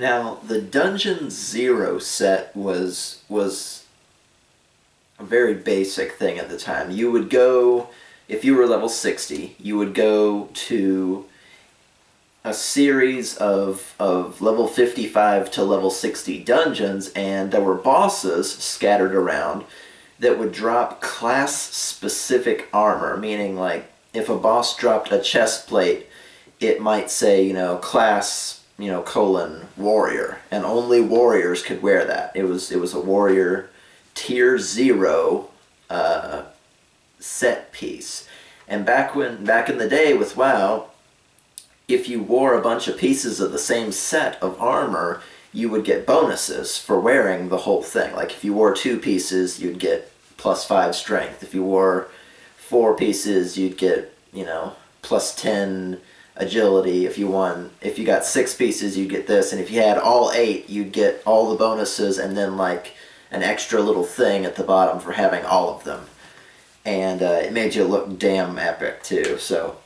Now, the Dungeon Zero set was a very basic thing at the time. You would go, if you were level 60, you would go to a series of level 55 to level 60 dungeons, and there were bosses scattered around that would drop class-specific armor, meaning, like, if a boss dropped a chest plate, it might say, class, colon, warrior, and only warriors could wear that. It was a warrior tier 0 set piece. And back in the day with WoW, if you wore a bunch of pieces of the same set of armor, you would get bonuses for wearing the whole thing. Like if you wore 2 pieces, you'd get +5 strength. If you wore 4 pieces, you'd get, +10 agility. If you got 6 pieces, you'd get this. And if you had all 8, you'd get all the bonuses and then like an extra little thing at the bottom for having all of them. And it made you look damn epic too. So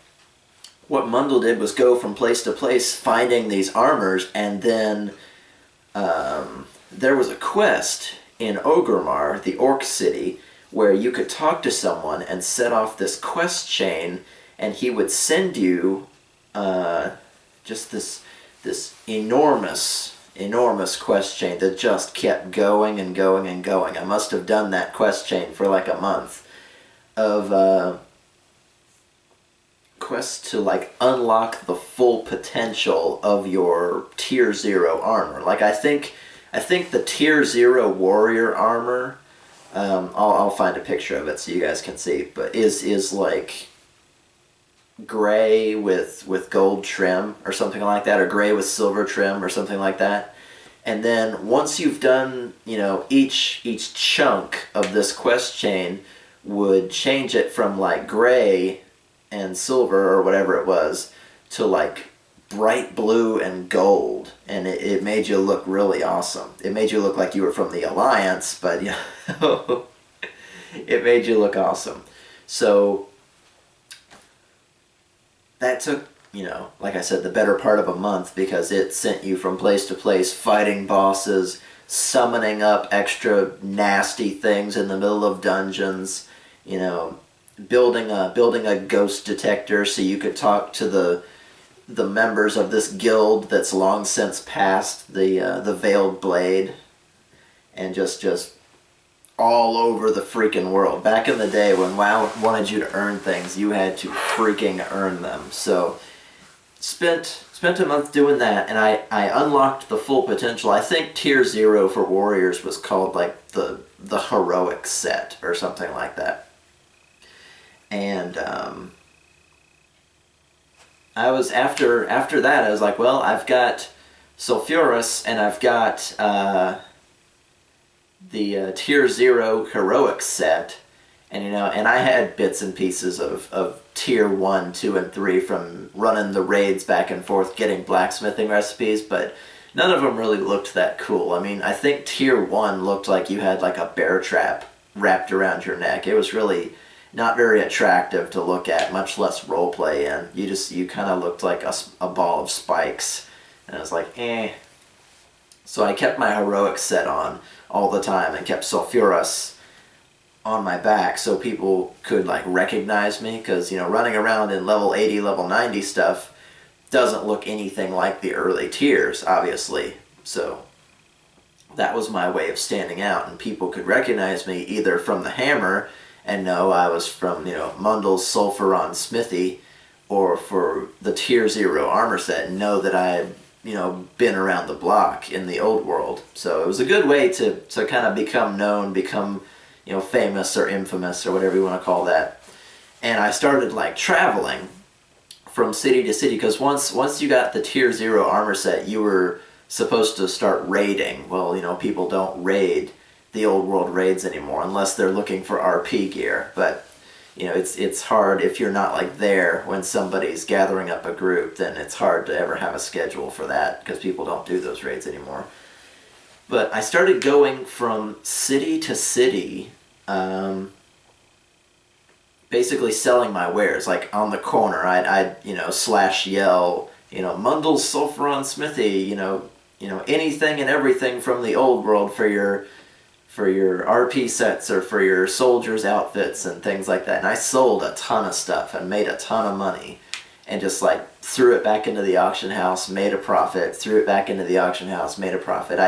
what Mundell did was go from place to place finding these armors, and then there was a quest in Orgrimmar, the Orc City, where you could talk to someone and set off this quest chain, and he would send you just this enormous quest chain that just kept going and going and going. I must have done that quest chain for like a month of quests to like unlock the full potential of your tier 0 armor. Like I think the tier 0 warrior armor, I'll find a picture of it so you guys can see, but is like gray with gold trim or something like that, or gray with silver trim or something like that. And then once you've done, each chunk of this quest chain would change it from like gray and silver or whatever it was to like bright blue and gold, and it made you look really awesome. It made you look like you were from the Alliance, but it made you look awesome. So that took, like I said, the better part of a month, because it sent you from place to place fighting bosses, summoning up extra nasty things in the middle of dungeons, building a ghost detector so you could talk to the members of this guild that's long since passed, the Veiled Blade, and just all over the freaking world. Back in the day when WoW wanted you to earn things, you had to freaking earn them. So spent a month doing that, and I unlocked the full potential. I think tier 0 for warriors was called like the heroic set or something like that. And I was after that I was like, well, I've got Sulfuras and I've got the tier 0 heroic set, and and I had bits and pieces of tier 1, 2, and 3 from running the raids back and forth getting blacksmithing recipes, but none of them really looked that cool. I mean, I think tier 1 looked like you had like a bear trap wrapped around your neck. It was really not very attractive to look at, much less roleplay in. You kind of looked like a ball of spikes, and I was like, eh. So I kept my heroic set on all the time and kept Sulfuras on my back so people could like recognize me, because running around in level 80, level 90 stuff doesn't look anything like the early tiers, obviously. So that was my way of standing out, and people could recognize me either from the hammer and know I was from, Mundell's Sulfuron Smithy, or for the tier 0 armor set and know that I had, been around the block in the old world. So it was a good way to kind of become known, become, famous or infamous or whatever you want to call that. And I started like traveling from city to city, because once you got the tier 0 armor set, you were supposed to start raiding. Well, people don't raid the old world raids anymore unless they're looking for RP gear, but it's hard if you're not like there when somebody's gathering up a group. Then it's hard to ever have a schedule for that, because people don't do those raids anymore. But I started going from city to city, basically selling my wares. Like on the corner I'd slash yell, Mundell's Sulfuron Smithy, anything and everything from the old world for your RP sets or for your soldiers' outfits and things like that. And I sold a ton of stuff and made a ton of money, and just like threw it back into the auction house, made a profit, threw it back into the auction house, made a profit.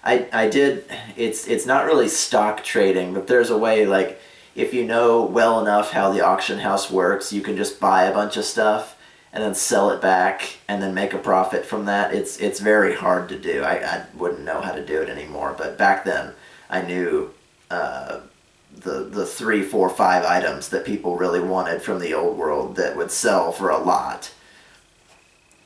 I did, it's not really stock trading, but there's a way, like, if you know well enough how the auction house works, you can just buy a bunch of stuff and then sell it back and then make a profit from that. It's very hard to do. I wouldn't know how to do it anymore, but back then I knew the 3, 4, 5 items that people really wanted from the old world that would sell for a lot.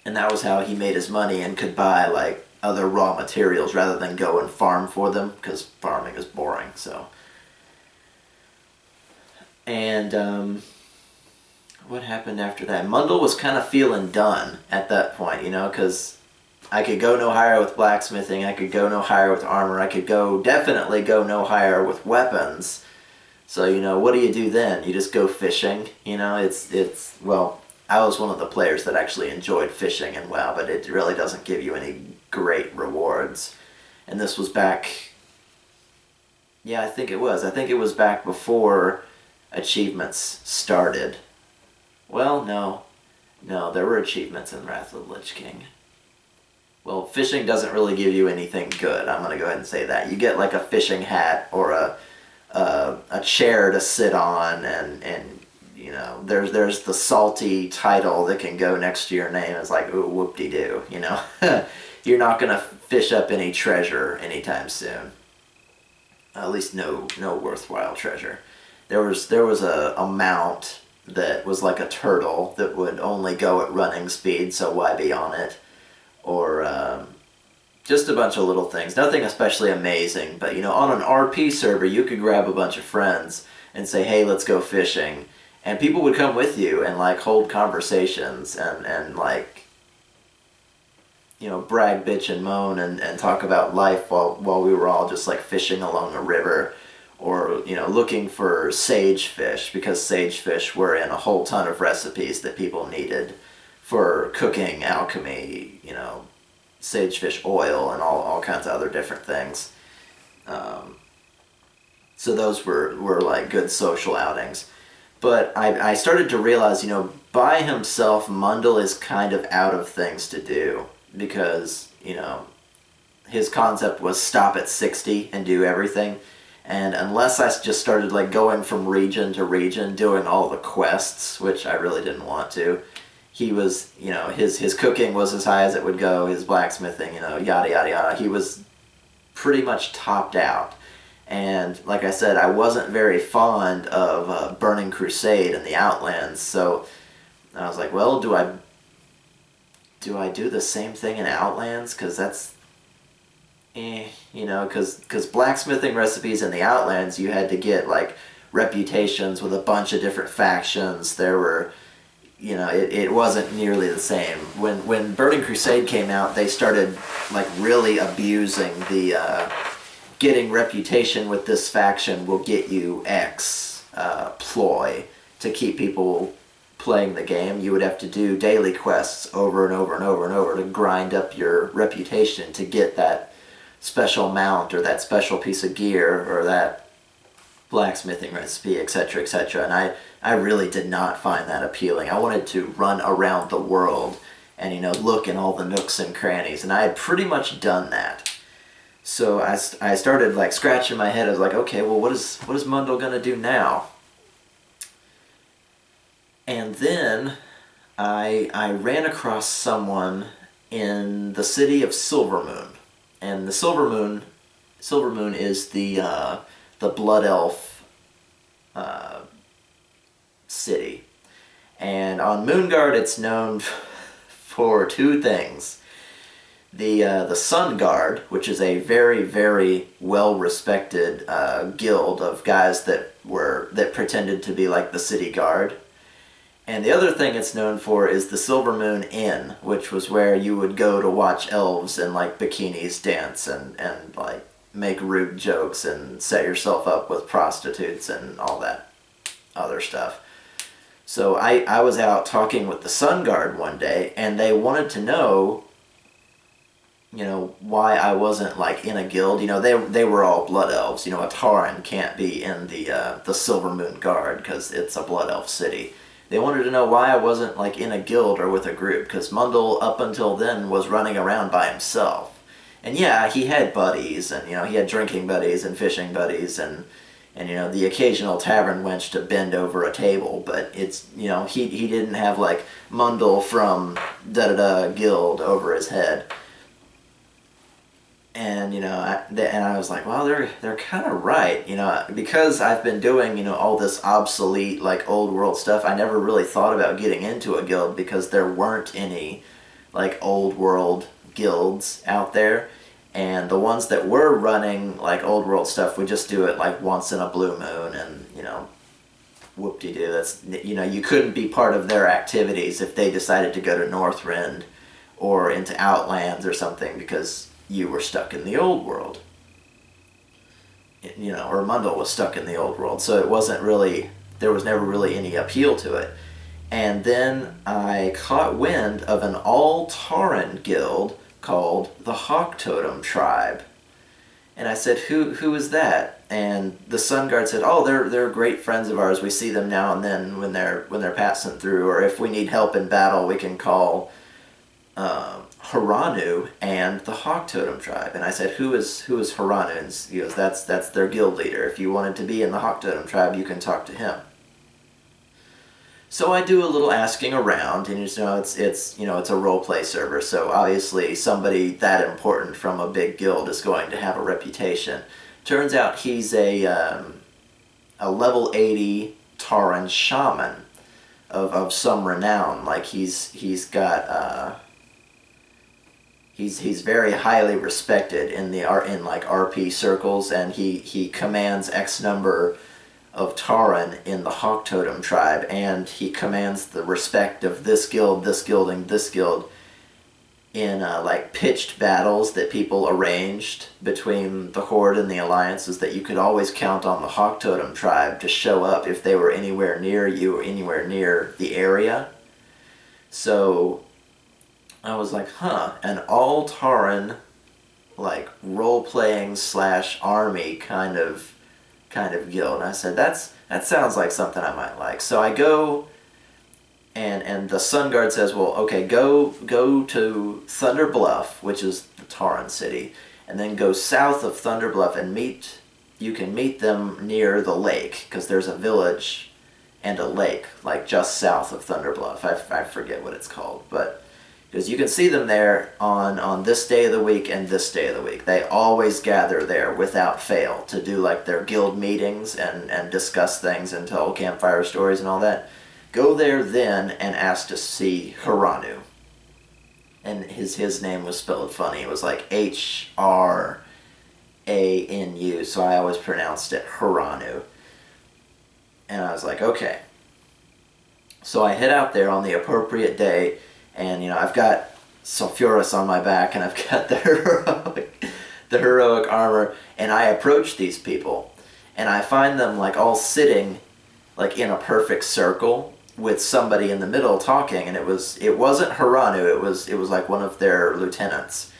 And that was how he made his money and could buy like other raw materials rather than go and farm for them, because farming is boring. So, and what happened after that? Mundle was kind of feeling done at that point, because I could go no higher with blacksmithing, I could go no higher with armor, I could definitely go no higher with weapons. So, what do you do then? You just go fishing, well, I was one of the players that actually enjoyed fishing in WoW, but it really doesn't give you any great rewards. And this was back, yeah, I think it was back before achievements started. Well, no, there were achievements in Wrath of the Lich King. Well, fishing doesn't really give you anything good. I'm going to go ahead and say that. You get like a fishing hat or a chair to sit on, and there's the salty title that can go next to your name. It's like, ooh, whoop-de-doo, You're not going to fish up any treasure anytime soon. At least no worthwhile treasure. There was a mount that was like a turtle that would only go at running speed, so why be on it? Or just a bunch of little things. Nothing especially amazing, but on an RP server you could grab a bunch of friends and say, hey, let's go fishing. And people would come with you and like hold conversations and like, brag, bitch, and moan and talk about life while we were all just like fishing along a river, or looking for sagefish, because sagefish were in a whole ton of recipes that people needed for cooking, alchemy, sagefish oil, and all kinds of other different things. So those were like good social outings. But I started to realize, by himself, Mundle is kind of out of things to do, because, his concept was stop at 60 and do everything. And unless I just started like going from region to region, doing all the quests, which I really didn't want to, he was, his cooking was as high as it would go, his blacksmithing, yada, yada, yada. He was pretty much topped out. And like I said, I wasn't very fond of Burning Crusade and the Outlands, so I was like, well, do I do the same thing in Outlands? Because that's, because blacksmithing recipes in the Outlands, you had to get like reputations with a bunch of different factions. There were, it wasn't nearly the same. When Burning Crusade came out, they started like really abusing the getting reputation with this faction will get you X ploy to keep people playing the game. You would have to do daily quests over and over and over and over to grind up your reputation to get that special mount or that special piece of gear or that blacksmithing recipe, etc., etc. And I really did not find that appealing. I wanted to run around the world and look in all the nooks and crannies, and I had pretty much done that. So I started like scratching my head. I was like, okay, well, what is Mundle gonna do now? And then I ran across someone in the city of Silvermoon. And the Silvermoon is the Blood Elf city. And on Moonguard, it's known for two things. The Sun Guard, which is a very, very well-respected guild of guys that pretended to be like the city guard. And the other thing it's known for is the Silvermoon Inn, which was where you would go to watch elves in like bikinis dance and like make rude jokes and set yourself up with prostitutes and all that other stuff. So I was out talking with the Sun Guard one day, and they wanted to know why I wasn't like in a guild. They were all blood elves. A Tauren can't be in the Silvermoon Guard because it's a blood elf city. They wanted to know why I wasn't like in a guild or with a group, because Mundell up until then was running around by himself. And yeah, he had buddies, and he had drinking buddies and fishing buddies, and the occasional tavern wench to bend over a table, but it's he didn't have like Mundell from da da da guild over his head. And I was like, well, they're kind of right, because I've been doing all this obsolete like old world stuff. I never really thought about getting into a guild because there weren't any like old world guilds out there, and the ones that were running like old world stuff would just do it like once in a blue moon, and whoop-de-doo. That's you couldn't be part of their activities if they decided to go to Northrend or into Outlands or something, because you were stuck in the old world. Or Mundell was stuck in the old world, so it wasn't really, there was never really any appeal to it. And then I caught wind of an all-Tauren guild called the Hawktotem tribe. And I said, who is that? And the Sun Guard said, oh, they're great friends of ours. We see them now and then when they're passing through, or if we need help in battle, we can call Haranu and the Hawktotem tribe. And I said, who is Haranu? And he goes, that's their guild leader. If you wanted to be in the Hawktotem tribe, you can talk to him. So I do a little asking around, and it's a role play server, so obviously somebody that important from a big guild is going to have a reputation. Turns out he's a level 80 Tauren shaman of some renown. Like he's got he's very highly respected in like RP circles, and he commands X number of Tauren in the Hawktotem tribe, and he commands the respect of this guild, and this guild in like pitched battles that people arranged between the Horde and the alliances, that you could always count on the Hawktotem tribe to show up if they were anywhere near you or anywhere near the area. So I was like, an all Tauren like role-playing / army kind of guild. And I said, that sounds like something I might like. So I go, and the Sun Guard says, well, okay, go to Thunder Bluff, which is the Tauren city, and then go south of Thunder Bluff and you can meet them near the lake, because there's a village and a lake like just south of Thunder Bluff. I forget what it's called, but because you can see them there on this day of the week and this day of the week. They always gather there without fail to do like their guild meetings and discuss things and tell campfire stories and all that. Go there then and ask to see Haranu. And his name was spelled funny. It was like Hranu, so I always pronounced it Haranu. And I was like, okay. So I head out there on the appropriate day, and I've got Sulfuras on my back, and I've got the heroic armor, and I approach these people, and I find them like all sitting like in a perfect circle with somebody in the middle talking, and it wasn't Haranu, it was like one of their lieutenants.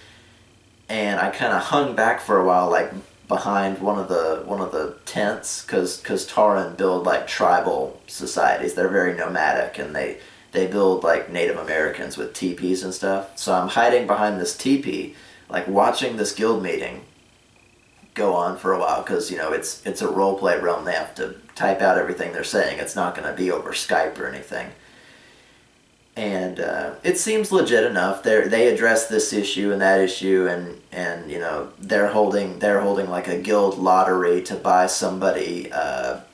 And I kind of hung back for a while, like behind one of the tents, because Tauren build like tribal societies. They're very nomadic, and they build like Native Americans with teepees and stuff. So I'm hiding behind this teepee, like watching this guild meeting go on for a while, because it's a roleplay realm. They have to type out everything they're saying. It's not going to be over Skype or anything. And it seems legit enough. They address this issue and that issue, and they're holding like a guild lottery to buy somebody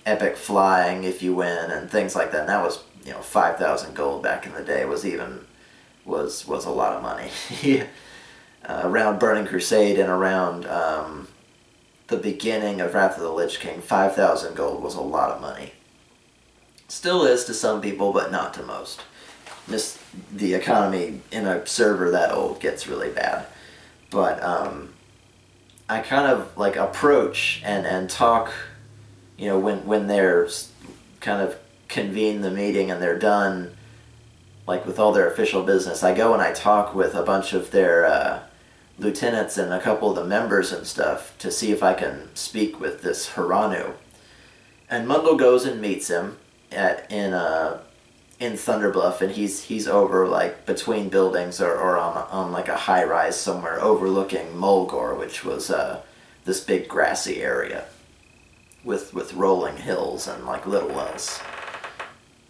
epic flying if you win, and things like that. And that was 5,000 gold back in the day was a lot of money. Around Burning Crusade and around the beginning of Wrath of the Lich King, 5,000 gold was a lot of money. Still is to some people, but not to most. The economy in a server that old gets really bad. But I kind of like approach and talk, when they're kind of convene the meeting and they're done, like with all their official business. I go and I talk with a bunch of their lieutenants and a couple of the members and stuff to see if I can speak with this Haranu. And Mundle goes and meets him in Thunderbluff, and he's over like between buildings or on like a high rise somewhere overlooking Mulgore, which was this big grassy area with rolling hills and like little wells.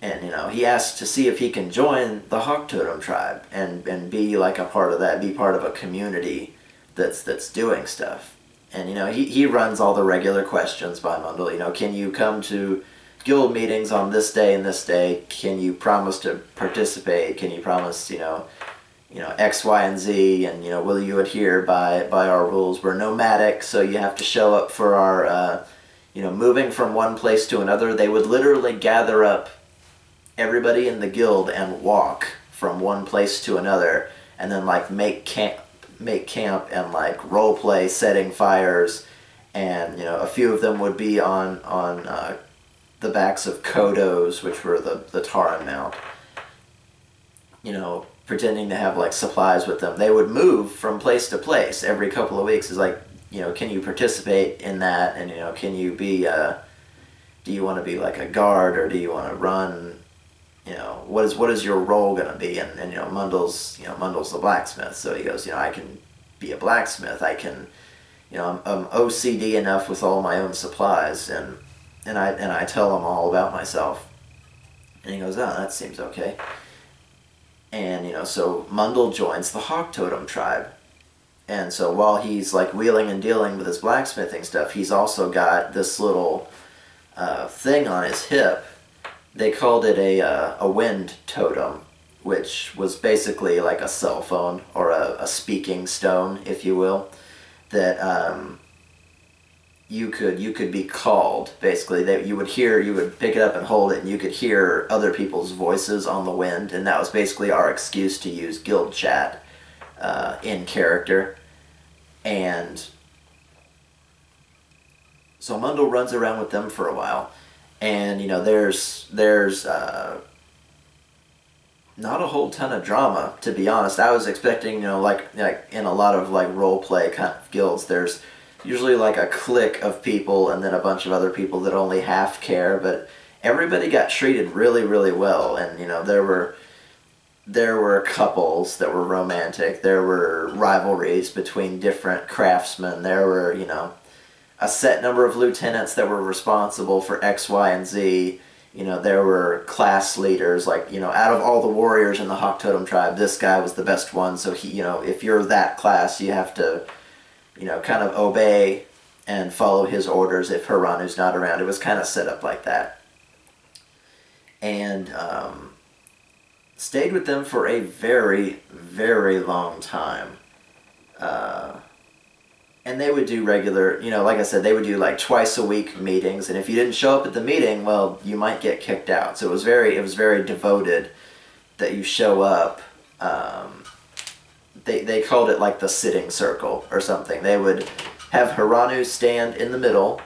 And he asks to see if he can join the Hawktotem tribe and be like a part of that, be part of a community that's doing stuff. And he runs all the regular questions by Mundle. Can you come to guild meetings on this day and this day? Can you promise to participate? Can you promise X, Y, and Z? And will you adhere by our rules? We're nomadic, so you have to show up for our moving from one place to another. They would literally gather up everybody in the guild and walk from one place to another, and then like make camp and like role play setting fires. And a few of them would be on the backs of Kodos, which were the Tauren mount, pretending to have like supplies with them. They would move from place to place every couple of weeks. It's like, can you participate in that? And can you be do you want to be like a guard, or do you want to run? What is your role going to be? And Mundle's the blacksmith, so he goes, I can be a blacksmith. I can, I'm OCD enough with all my own supplies, and I tell him all about myself. And he goes, oh, that seems okay. And so Mundle joins the Hawktotem tribe. And so while he's like wheeling and dealing with his blacksmithing stuff, he's also got this little thing on his hip. They called it a wind totem, which was basically like a cell phone or a speaking stone, if you will, that you could be called. Basically, that you would pick it up and hold it, and you could hear other people's voices on the wind, and that was basically our excuse to use guild chat in character. And so Mundle runs around with them for a while. And there's not a whole ton of drama, to be honest. I was expecting, like in a lot of like role play kind of guilds, there's usually like a clique of people and then a bunch of other people that only half care. But everybody got treated really, really well. And there were couples that were romantic. There were rivalries between different craftsmen. There were a set number of lieutenants that were responsible for X, Y, and Z. There were class leaders, like, out of all the warriors in the Hawktotem tribe, this guy was the best one. So he, if you're that class, you have to, kind of obey and follow his orders if Haranu's not around. It was kind of set up like that. And stayed with them for a very, very long time. And they would do regular, like I said, they would do like twice a week meetings, and if you didn't show up at the meeting, well, you might get kicked out. So it was very devoted that you show up. They called it like the sitting circle or something. They would have Haranu stand in the middle,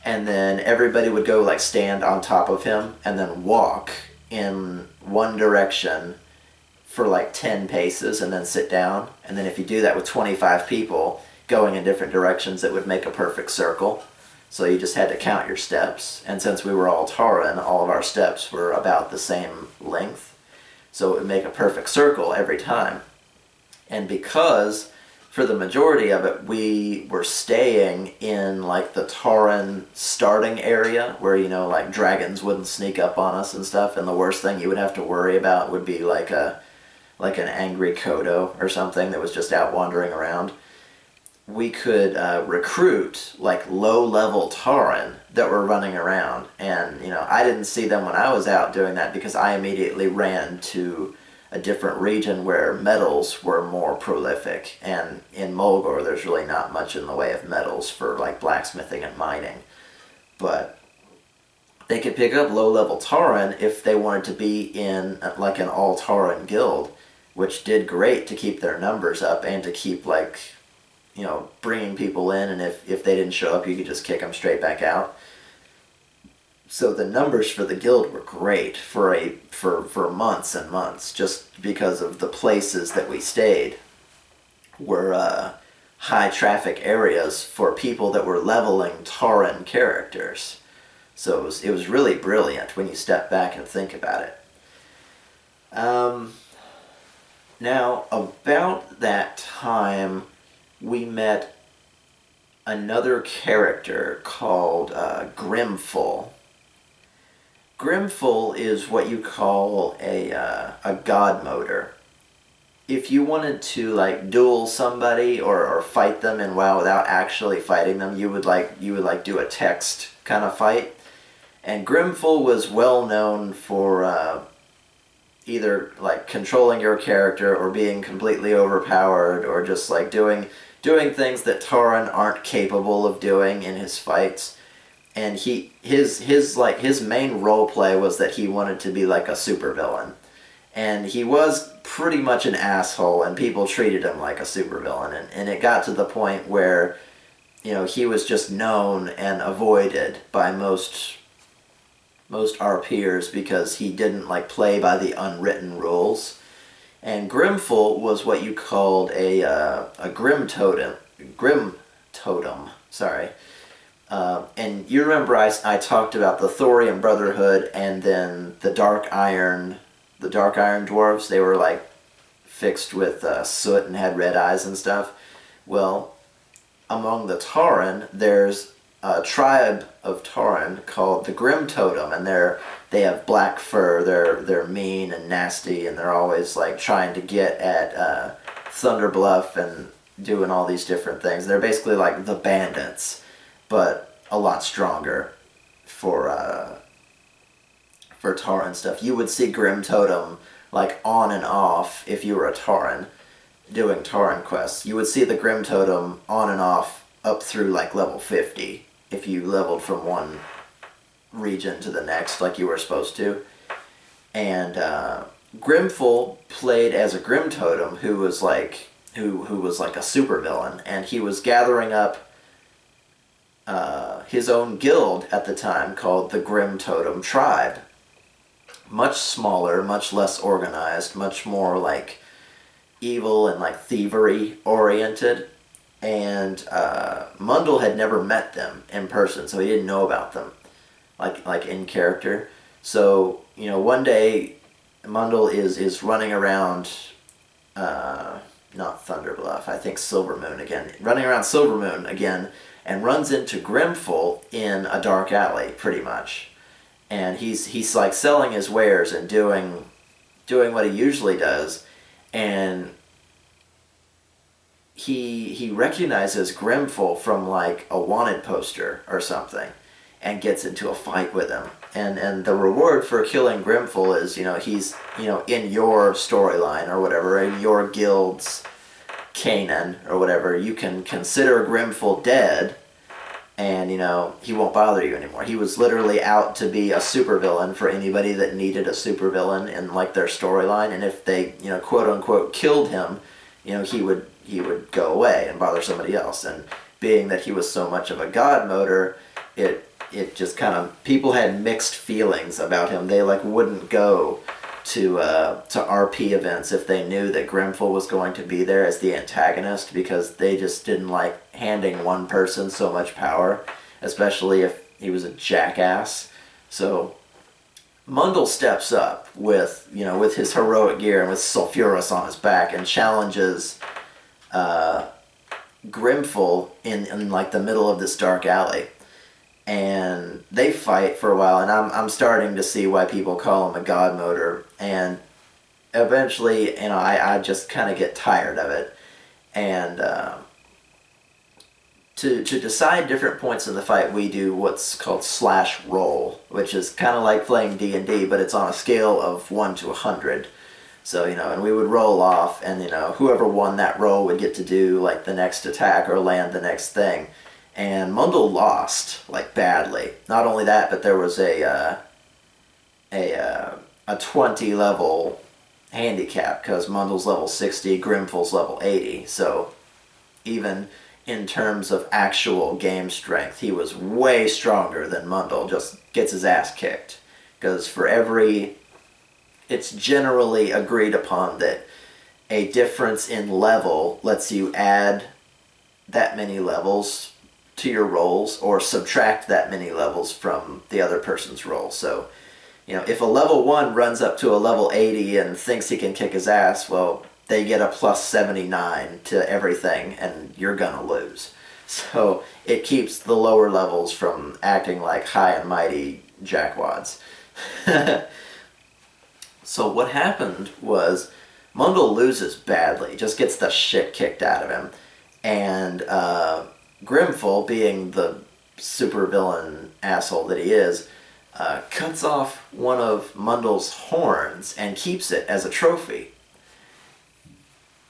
and then everybody would go like stand on top of him and then walk in one direction for like 10 paces and then sit down. And then if you do that with 25 people going in different directions, it would make a perfect circle. So you just had to count your steps. And since we were all Tauren, all of our steps were about the same length. So it would make a perfect circle every time. And because for the majority of it, we were staying in like the Tauren starting area where, like dragons wouldn't sneak up on us and stuff. And the worst thing you would have to worry about would be like an angry Kodo or something that was just out wandering around. We could recruit like low-level Tauren that were running around. And, I didn't see them when I was out doing that because I immediately ran to a different region where metals were more prolific. And in Mulgore, there's really not much in the way of metals for like blacksmithing and mining. But they could pick up low-level Tauren if they wanted to be in like an all-Tauren guild, which did great to keep their numbers up and to keep like, bringing people in, and if they didn't show up, you could just kick them straight back out. So the numbers for the guild were great for months and months, just because of the places that we stayed were high traffic areas for people that were leveling Tauren characters. So it was really brilliant when you step back and think about it. Now, about that time, we met another character called Grimful. Grimful is what you call a god motor. If you wanted to like duel somebody or fight them in WoW without actually fighting them, you would do a text kind of fight. And Grimful was well known for either like controlling your character or being completely overpowered or just like doing things that Tauren aren't capable of doing in his fights. And his main role play was that he wanted to be like a supervillain. And he was pretty much an asshole, and people treated him like a supervillain. And it got to the point where, he was just known and avoided by most RPers because he didn't like play by the unwritten rules. And Grimful was what you called a Grim Totem. Grim Totem, sorry. And you remember I talked about the Thorium Brotherhood and then the Dark Iron dwarves. They were like fixed with soot and had red eyes and stuff. Well, among the Tauren, there's a tribe of Tauren called the Grim Totem, and they have black fur. They're mean and nasty, and they're always like trying to get at Thunderbluff and doing all these different things. They're basically like the bandits, but a lot stronger for Tauren stuff. You would see Grim Totem like on and off if you were a Tauren doing Tauren quests. You would see the Grim Totem on and off up through like level 50 if you leveled from one region to the next like you were supposed to. And Grimful played as a Grim Totem who was like a supervillain, and he was gathering up his own guild at the time called the Grim Totem Tribe. Much smaller, much less organized, much more like evil and like thievery oriented. And Mundell had never met them in person, so he didn't know about them like in character. So, one day Mundell is running around not Thunderbluff, I think Silvermoon again. Running around Silvermoon again, and runs into Grimful in a dark alley, pretty much. And he's like selling his wares and doing what he usually does, and he recognizes Grimful from like a wanted poster or something, and gets into a fight with him. And the reward for killing Grimful is, he's, in your storyline or whatever, in your guild's canon or whatever, you can consider Grimful dead, and, he won't bother you anymore. He was literally out to be a supervillain for anybody that needed a supervillain in, like, their storyline, and if they, quote-unquote, killed him, he would go away and bother somebody else. And being that he was so much of a god motor, it just kind of, people had mixed feelings about him. They like wouldn't go to RP events if they knew that Grimful was going to be there as the antagonist, because they just didn't like handing one person so much power, especially if he was a jackass. So Mundell steps up with his heroic gear and with Sulfuras on his back, and challenges Grimful in like the middle of this dark alley. And they fight for a while, and I'm starting to see why people call him a god motor. And eventually, I just kind of get tired of it. And to decide different points in the fight, we do what's called slash roll, which is kind of like playing D&D, but it's on a scale of 1 to 100. So, and we would roll off, and, whoever won that roll would get to do, like, the next attack or land the next thing. And Mundell lost, like, badly. Not only that, but there was a 20 level handicap, because Mundell's level 60, Grimful's level 80. So even in terms of actual game strength, he was way stronger than Mundell. Just gets his ass kicked. Because it's generally agreed upon that a difference in level lets you add that many levels to your rolls or subtract that many levels from the other person's roll. So, if a level 1 runs up to a level 80 and thinks he can kick his ass, well, they get a plus 79 to everything, and you're gonna lose. So it keeps the lower levels from acting like high and mighty jackwads. So what happened was Mundle loses badly, just gets the shit kicked out of him, and Grimful, being the supervillain asshole that he is, cuts off one of Mundle's horns and keeps it as a trophy.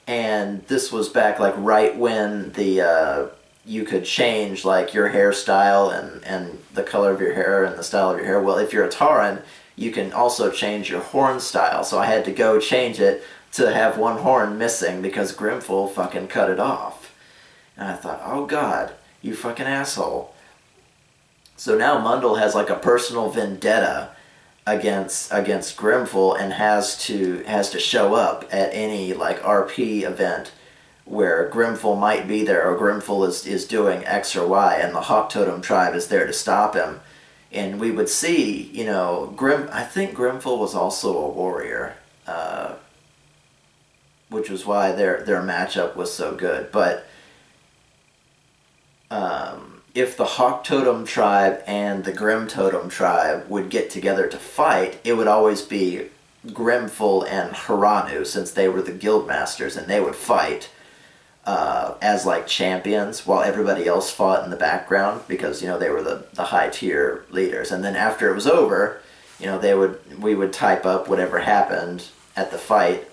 And this was back right when the you could change your hairstyle and the color of your hair and the style of your hair. Well, if you're a Tauren, you can also change your horn style. So I had to go change it to have one horn missing because Grimful fucking cut it off. And I thought, oh god, you fucking asshole. So now Mundle has a personal vendetta against Grimful and has to show up at any RP event where Grimful might be there, or Grimful is doing X or Y, and the Hawktotem tribe is there to stop him. And we would see, I think Grimful was also a warrior, which was why their matchup was so good. But if the Hawktotem tribe and the Grim Totem tribe would get together to fight, it would always be Grimful and Haranu, since they were the guild masters, and they would fight as champions while everybody else fought in the background, because they were the high tier leaders. And then after it was over, we would type up whatever happened at the fight,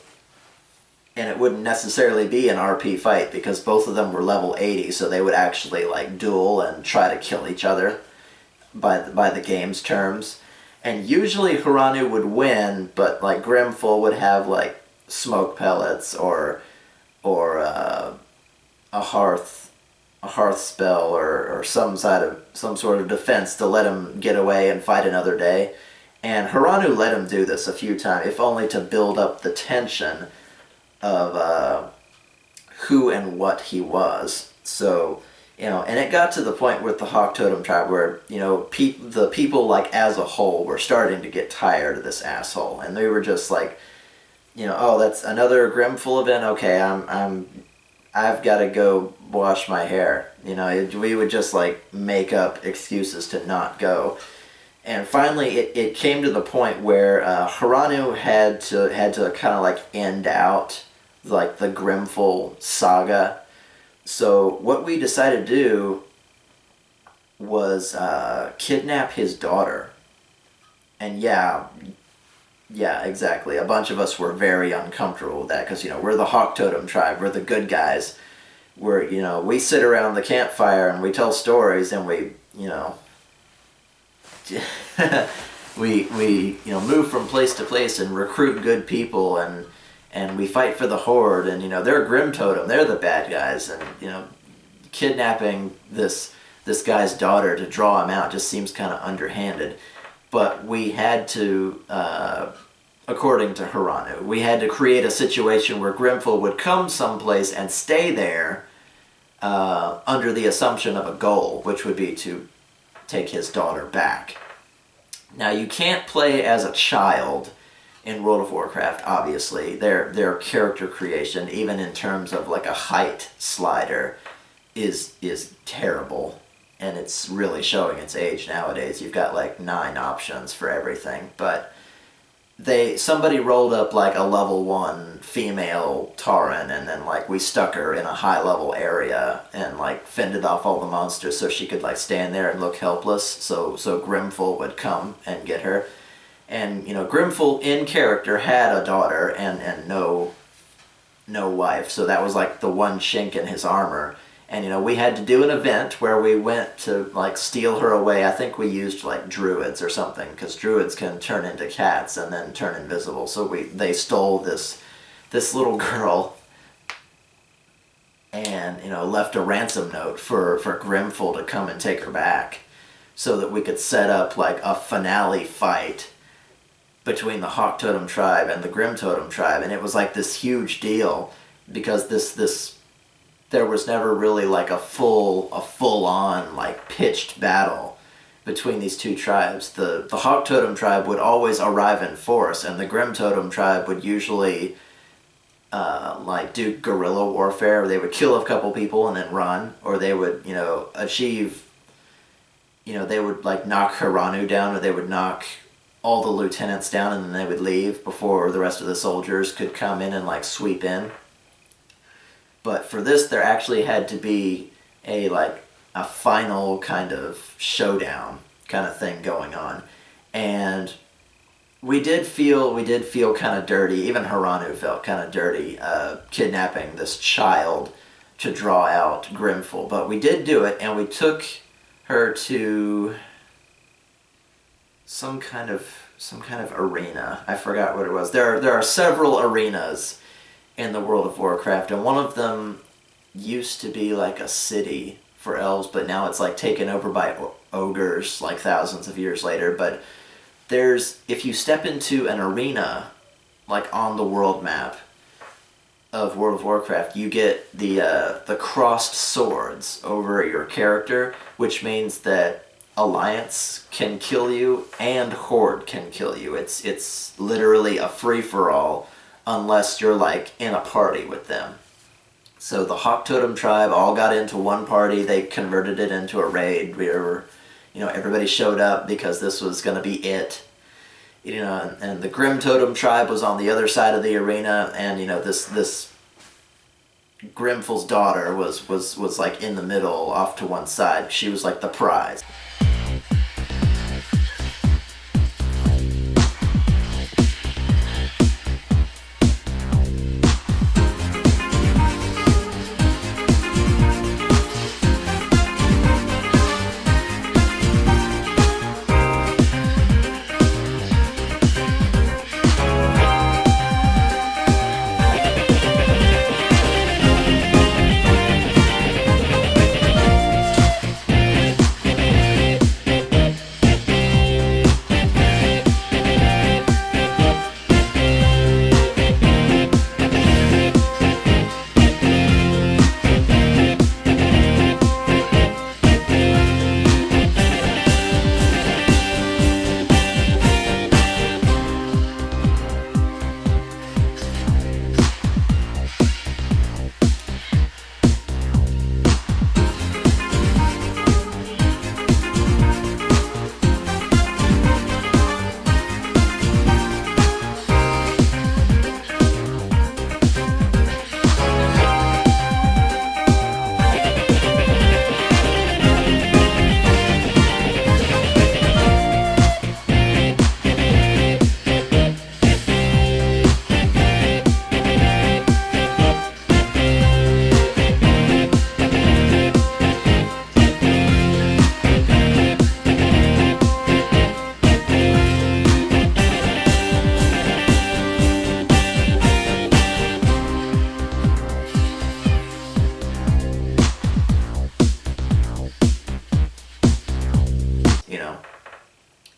and it wouldn't necessarily be an RP fight because both of them were level 80, so they would actually duel and try to kill each other by the game's terms. And usually Haranu would win, but Grimful would have smoke pellets or a hearth spell or some sort of defense to let him get away and fight another day. And Haranu let him do this a few times, if only to build up the tension of who and what he was. So, and it got to the point with the Hawktotem tribe where, the people as a whole were starting to get tired of this asshole, and they were just oh, that's another Grimful event. Okay, I've got to go wash my hair. We would just make up excuses to not go. And finally, it came to the point where Haranu had to kind of end out the Grimful saga. So what we decided to do was kidnap his daughter. And yeah, exactly. A bunch of us were very uncomfortable with that because, we're the Hawktotem tribe. We're the good guys. We sit around the campfire and we tell stories, and we move from place to place and recruit good people, and we fight for the Horde, and they're a Grim Totem, they're the bad guys, and kidnapping this guy's daughter to draw him out just seems kind of underhanded. But we had to, according to Haranu, we had to create a situation where Grimful would come someplace and stay there under the assumption of a goal, which would be to take his daughter back. Now, you can't play as a child in World of Warcraft, obviously. Their character creation, even in terms of a height slider, is terrible. And it's really showing its age nowadays. You've got 9 options for everything. But somebody rolled up a level 1 female Tauren, and then we stuck her in a high level area and fended off all the monsters so she could stand there and look helpless. So Grimful would come and get her. And Grimful in character had a daughter and no wife. So that was the one chink in his armor. And we had to do an event where we went to steal her away. I think we used druids or something, because druids can turn into cats and then turn invisible. So they stole this little girl and left a ransom note for Grimful to come and take her back, so that we could set up a finale fight between the Hawktotem tribe and the Grim Totem tribe. And it was this huge deal because this there was never really like a full on like pitched battle between these two tribes. The Hawktotem tribe would always arrive in force, and the Grim Totem tribe would usually like do guerrilla warfare. They would kill a couple people and then run, or they would achieve, they would like knock Hiranu down, or they would knock all the lieutenants down, and then they would leave before the rest of the soldiers could come in and like sweep in. But for this, there actually had to be a final kind of showdown kind of thing going on, and we did feel kind of dirty. Even Hiranu felt kind of dirty, kidnapping this child to draw out Grimful. But we did do it, and we took her to some kind of arena. I forgot what it was. There are several arenas in the World of Warcraft, and one of them used to be like a city for elves, but now it's like taken over by ogres like thousands of years later. But if you step into an arena like on the world map of World of Warcraft, you get the crossed swords over your character, which means that Alliance can kill you and Horde can kill you. It's literally a free-for-all unless you're like in a party with them. So the Hawktotem tribe all got into one party. They converted it into a raid. Everybody showed up because this was going to be it. And the Grim Totem tribe was on the other side of the arena, and this Grimful's daughter was like in the middle, off to one side. She was like the prize.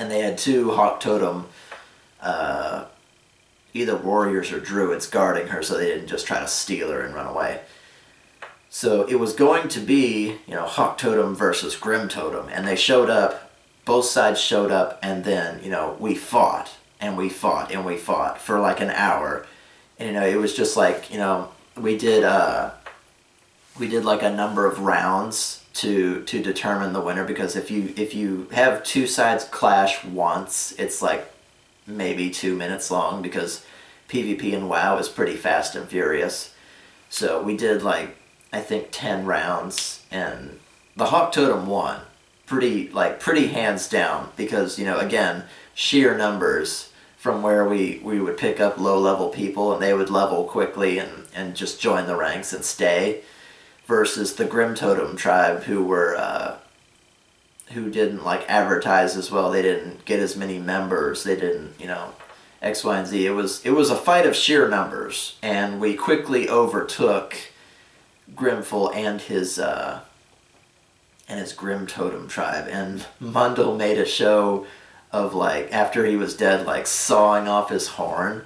And they had two Hawktotem, either warriors or druids guarding her, so they didn't just try to steal her and run away. So it was going to be, Hawktotem versus Grim Totem, and they showed up, both sides showed up, and then, we fought, and we fought, and we fought for like an hour. And, it was just like, we did like a number of rounds to determine the winner, because if you have two sides clash once, it's like maybe 2 minutes long, because PvP in WoW is pretty fast and furious. So we did like, I think 10 rounds, and the Hawktotem won pretty hands down, because again, sheer numbers from where we would pick up low level people and they would level quickly and just join the ranks and stay, versus the Grim Totem tribe who didn't like advertise as well. They didn't get as many members. They didn't, X, Y, and Z. It was a fight of sheer numbers, and we quickly overtook Grimful and his Grim Totem tribe. And Mundell made a show of like, after he was dead, like sawing off his horn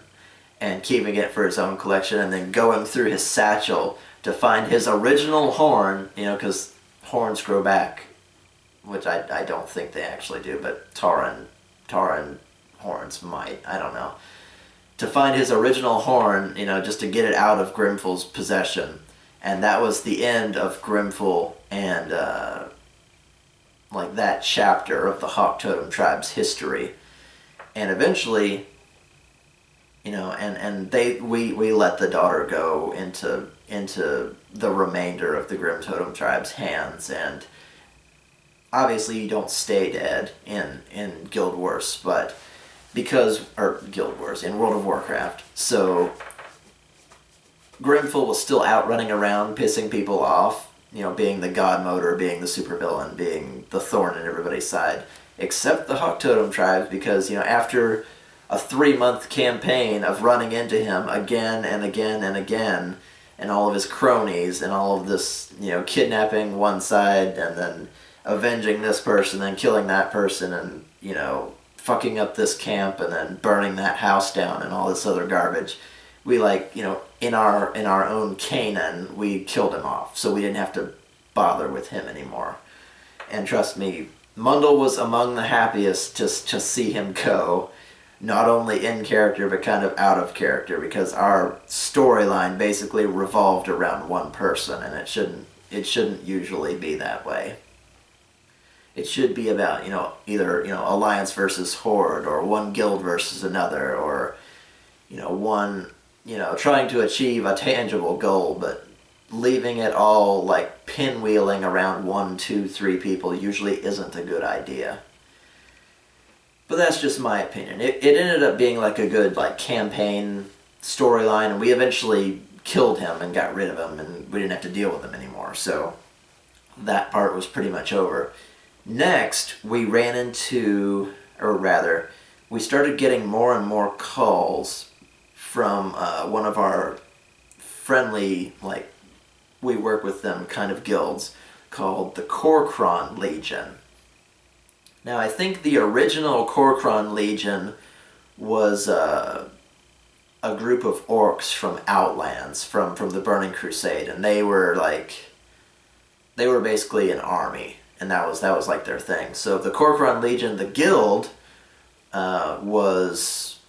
and keeping it for his own collection, and then going through his satchel to find his original horn, because horns grow back, which I don't think they actually do, but Tauren horns might, I don't know. To find his original horn, just to get it out of Grimful's possession. And that was the end of Grimful and that chapter of the Hawktotem tribe's history. And eventually, we let the daughter go into the remainder of the Grim Totem tribe's hands, and obviously you don't stay dead in Guild Wars, but Guild Wars, in World of Warcraft. So Grimful was still out running around, pissing people off, being the god mode, or being the supervillain, being the thorn in everybody's side, except the Hawktotem tribes, because, after a 3-month campaign of running into him again and again and again, and all of his cronies, and all of this, kidnapping one side, and then avenging this person, and killing that person, and, fucking up this camp, and then burning that house down, and all this other garbage, we, in our own Canaan, we killed him off, so we didn't have to bother with him anymore. And trust me, Mundle was among the happiest to see him go, not only in character, but kind of out of character, because our storyline basically revolved around one person, and it shouldn't usually be that way. It should be about, either, alliance versus horde, or one guild versus another, or, one, trying to achieve a tangible goal, but leaving it all, pinwheeling around 1, 2, 3 people usually isn't a good idea. But that's just my opinion. It ended up being, a good, campaign storyline, and we eventually killed him and got rid of him, and we didn't have to deal with him anymore, so that part was pretty much over. Next, we ran into, or rather, we started getting more and more calls from one of our friendly, we work with them kind of guilds, called the Korokron Legion. Now, I think the original Kor'Kron Legion was a group of orcs from Outlands, from the Burning Crusade, and they were basically an army, and that was their thing. So the Kor'Kron Legion, the guild, was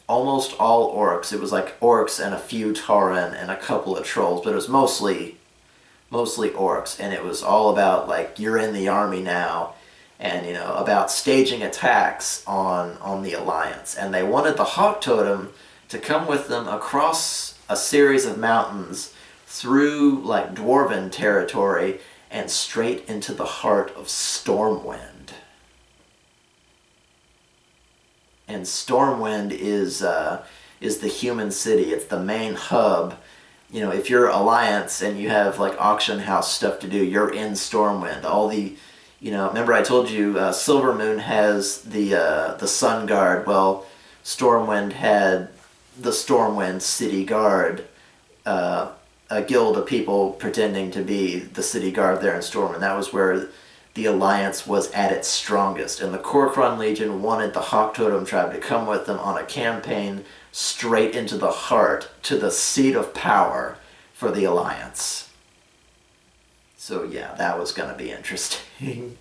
almost all orcs. It was orcs and a few Tauren and a couple of trolls, but it was mostly orcs, and it was all about you're in the army now, and about staging attacks on the Alliance. And they wanted the Hawktotem to come with them across a series of mountains through dwarven territory and straight into the heart of Stormwind. And Stormwind is the human city. It's the main hub. If you're Alliance and you have auction house stuff to do, you're in Stormwind. All the remember I told you Silvermoon has the Sun Guard. Well, Stormwind had the Stormwind City Guard, a guild of people pretending to be the city guard there in Stormwind. That was where the Alliance was at its strongest, and the Korokron Legion wanted the Hawktotem tribe to come with them on a campaign straight into the heart, to the seat of power for the Alliance. So yeah, that was going to be interesting.